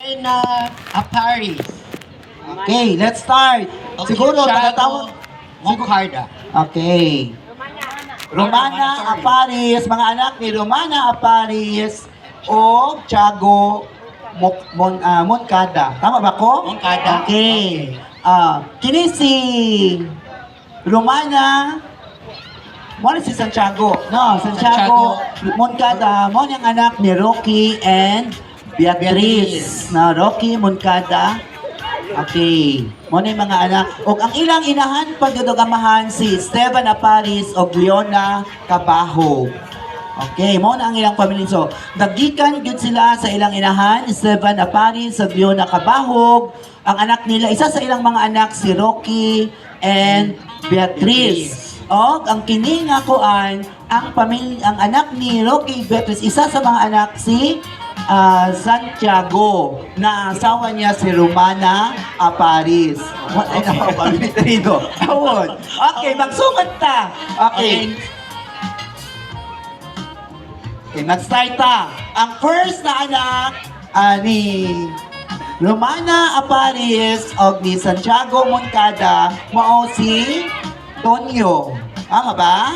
Romana Aparis. Okay, let's start. Okay, Siguro, Shadow tagatawag. Moncada. Okay. Romana sorry. Aparis, mga anak ni Romana Aparis o Tiago Moncada. Tama ba ko? Moncada. Okay. Okay. Kini si Romana mo si Santiago. No, Santiago Moncada. Mo yung anak ni Rocky and Beatriz. Na Rocky Moncada. Okay. Mo na yung mga anak. O ang ilang inahan pagdudugamahan si Esteban Aparis o Leona Cabajo. Okay, mo na ang ilang pamilya. So, nagikan gyud sila sa ilang inahan, Esteban Aparis o Leona Cabajo. Ang anak nila, isa sa ilang mga anak si Rocky and Beatriz. O ang kini nga kuan, ang anak ni Rocky Beatriz, isa sa mga anak si Santiago, na asawa niya si Romana Aparis. What ay napapabilitrino? Awon. Okay, magsukat ta. Okay. Okay, nag-start ta. Ang first na anak ni Romana Aparis o ni Santiago Moncada mao si Tonyo. Tama ba?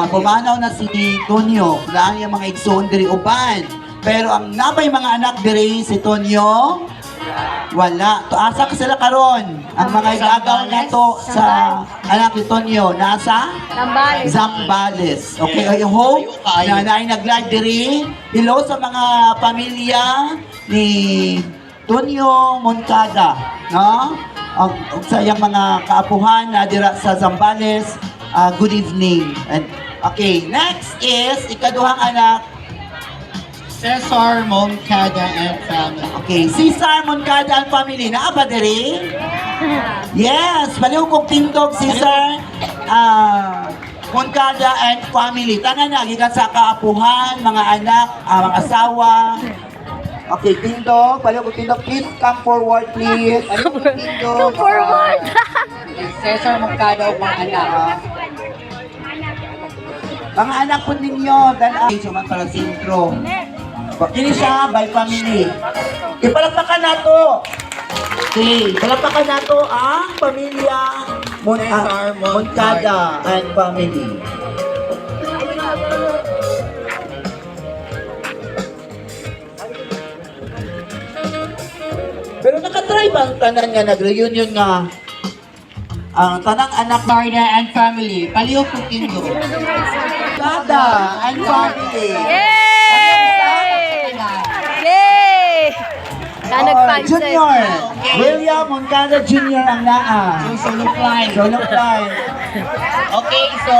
Pumanaw na si Tonyo. Daan yung mga igsoon diri uban. Pero ang nabay mga anak diri si Tonyo, wala. Asa ka sila karon. Ang mga igagaw na to sa anak ni Tonyo, nasa? Zambales. Zambales. Okay, I hope na naay nag-live diri. Hello sa mga pamilya ni Tonyo Moncada, no? Ang sa iyang mga kaapuhan na dira sa Zambales, good evening. And okay, next is ikaduhang anak. Cesar Moncada and family. Okay, Cesar Moncada and family. Naa ba diri? Yes, baliw kong tindog Cesar Moncada and family. Tanan na, gikan sa kaapuhan, mga anak, mga asawa. Okay, tindog. Baliw kong tindog. Please come forward, please. Baliw kong tindog. Come forward! Cesar Moncada o mga anak. Mga anak po ninyo, dahil suman para sa intro. Kini siya by family. Ipalakpakan nato. Okay, palakpakan nato ang pamilya Moncada and family. Pero nakatry ba ang tanan nga nag-reunion nga ang tanang anak Moncada and family. Paliw po Tindo. Moncada and family? Yay! Yay! Nagpansin. Junior! William Moncada Jr. ang naa. Solo fly. Solo fly. Okay, so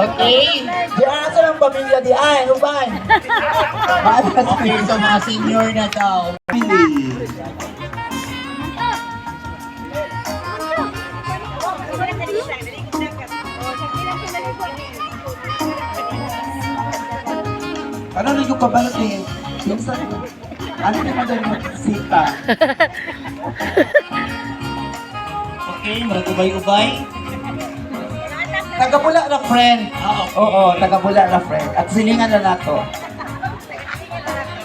okay. Di asa ng pamilya di ay, uban. Okay, so mga senior na daw. Family. Ano rin yung kabalat eh? Yung sa... Ano rin mo doon magsita? Okay, mag-ubay-ubay. Tagabula na friend. Okay. Oo, tagabula na friend. At silingan na nato.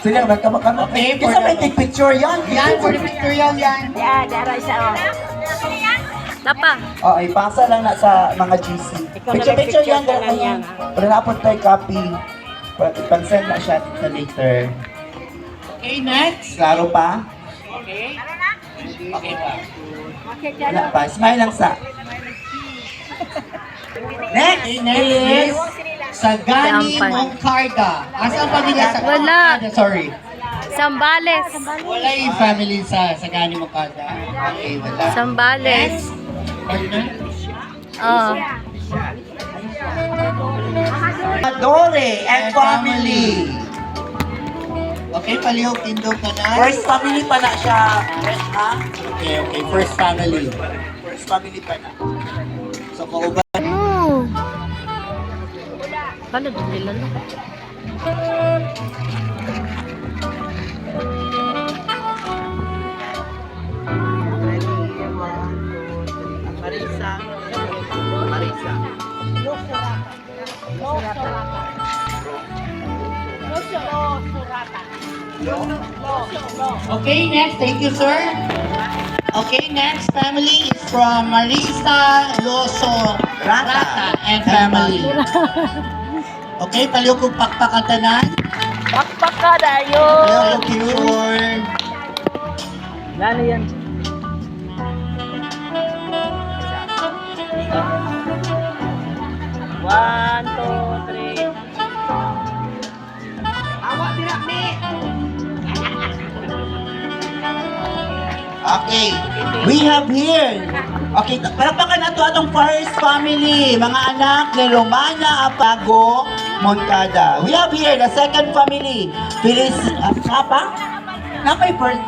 Silingan, magkabakano. Okay, for Kasi may the- take picture yan. Yan, for the picture yan. Yeah, dara isa oh. Tapa. Oo, ipasa lang na sa mga GC. Ikaw na lang Picture yan. picture ka lang yan, Wala na po tayo copy. Pag-send na siya na later. Okay, next. Klaro pa? Okay. Okay pa. Wala pa. Smile lang sa... Next Okay, next is Sagani Jampan. Moncada. Asa ang pamilya sa Wala. Sorry. Zambales. Wala yung family sa Sagani Moncada. Okay, wala. Zambales. Next. Partner. Oh. Adore and family. Okay, paliw, tindog ka na. First family pa na siya. Ha? Okay, okay. First family. First family pa na. So, kauban. Ano? Kala din nila na. Marisa. Marisa. Lo surata. Okay, next. Thank you, sir. Okay, next family is from Marisa Loso Rata and family. Okay, paliw kong pakpakatanan. Pakpak ka dayo. Paliw kong picture. Lalo yan. One, two, three. Okay. We have here. Okay, palakpakan na to atong first family. Mga anak ni Romana Apago Moncada. We have here the second family. Phyllis, apa? Napay first.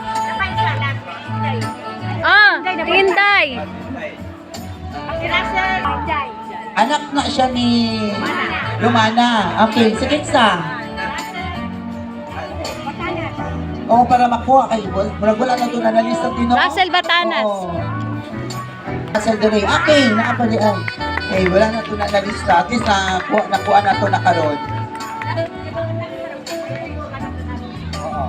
Ah, Inday. Anak na siya ni Romana. Okay, sige sa. Oo, para makuha kay wala na doon analista din. Russell Batanas. Oo. Russell Dere. Okay, naapali ay. Okay, wala na doon analista. At least nakuha na to na karon. Oo.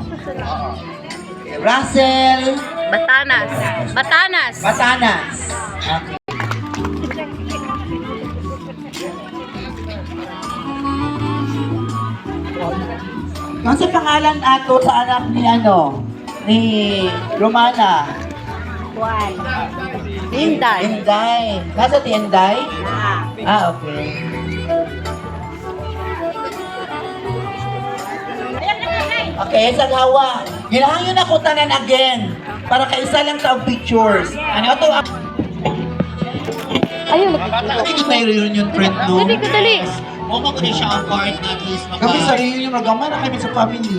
Okay, Russell Batanas. Batanas. Batanas. Okay. Ano sa pangalan ato sa anak ni ni Romana? Juan. Inday. Inday. Nasa ti Inday? Okay. Okay, sa hawa. Ginahangin ako tanan again. Para kaisa lang sa pictures. Ano to? Ayun. Hindi ko tayo reunion friend, no? Dali ko, dali. Mama ko din siya ang part na at least Kami sa reunion, magama na kami sa family.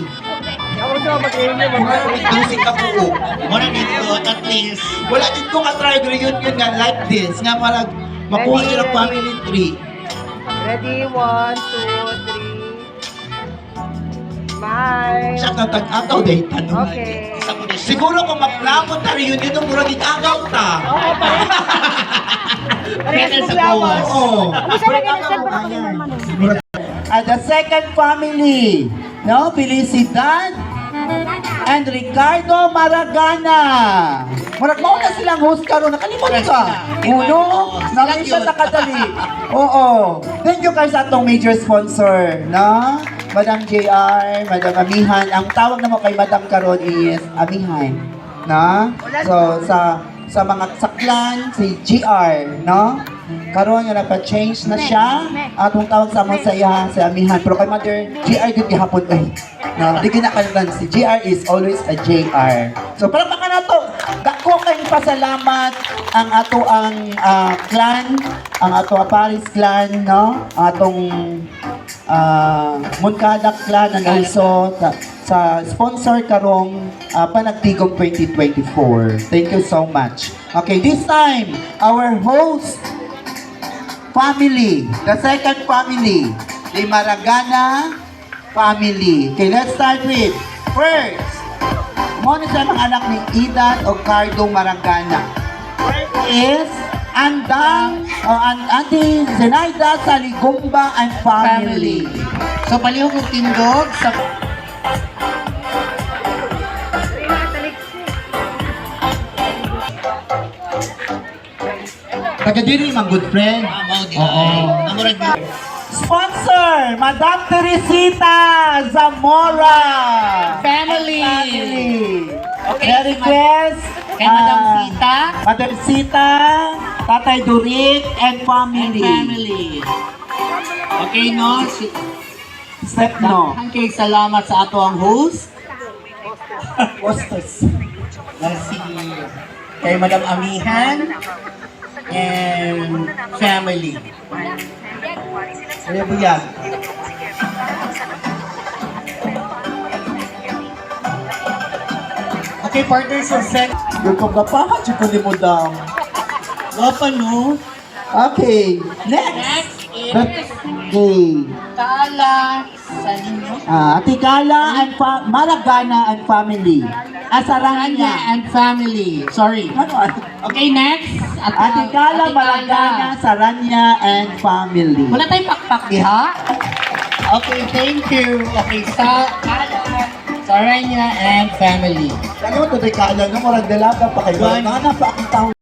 Music ka po. Muna dito at least. Wala din kong atry reunion nga like this. Nga parang makuha sila family tree. Ready? 1, 2, 3. Smile. Siya kang tag-agaw dahil tanong. Okay. Isa ko din siya. Siguro kung maglamon na reunion, nung murag itagaw ta. Better sa buwas. Oo. At the second family, no, Felicidad and Ricardo Maragana. Murag mo na silang host karon, nakalimutan ka. Uno, namin siya nakadali. Oo. Thank you guys sa atong major sponsor, no? Madam JR, Madam Amihan. Ang tawag naman kay Madam karon is Amihan. No? So, sa mga saklan, si GR, no? Karon nga nagpa-change na siya. Atong tawag sa among saya sa Amihan. Pero kay Mother, GR gud gihapon ay. No, di kinakalimutan si GR is always a JR. So para baka nato, dako kayong pasalamat ang ato ang clan, ang ato Paris clan, no? Atong Moncada clan ang also sa sponsor karong Panagtigong 2024. Thank you so much. Okay, this time our host family, the second family, the Maragana family. Okay, let's start with first. Muna sa mga anak ni Idan o Cardo Maragana. First is Andang o Auntie Zenaida Saligumba and family. So paliw kong tindog sa Taga-diri, mga good friend. Mao di Oo. ay. Namurag dito. Sponsor, Madam Teresita Zamora. Family. Okay, The request, Kay Madam Sita. Madam Sita, Tatay Durik, and And family. family. Okay, no? Step no. Kay salamat sa ato ang host. Hostess. Na si kay Madam Amihan and family. Ano po yan? Okay, partners of sex. Yung kong kapahat, yung kundi mo daw. Wapa no? Okay, next. Next is Okay. Kala sa inyo. Ate Gala and Maragana and family. Asaranya. Saranya and family. Sorry. Ano? Okay, next. Ate Gala, Maragana, Saranya, and family. Wala tayong pakpak diha. Okay, thank you. Okay, sa Kala, sa Saranya and family. Ano mo ito, kaya alam mo, murag dalaga pa kayo. Nana pa akong tao.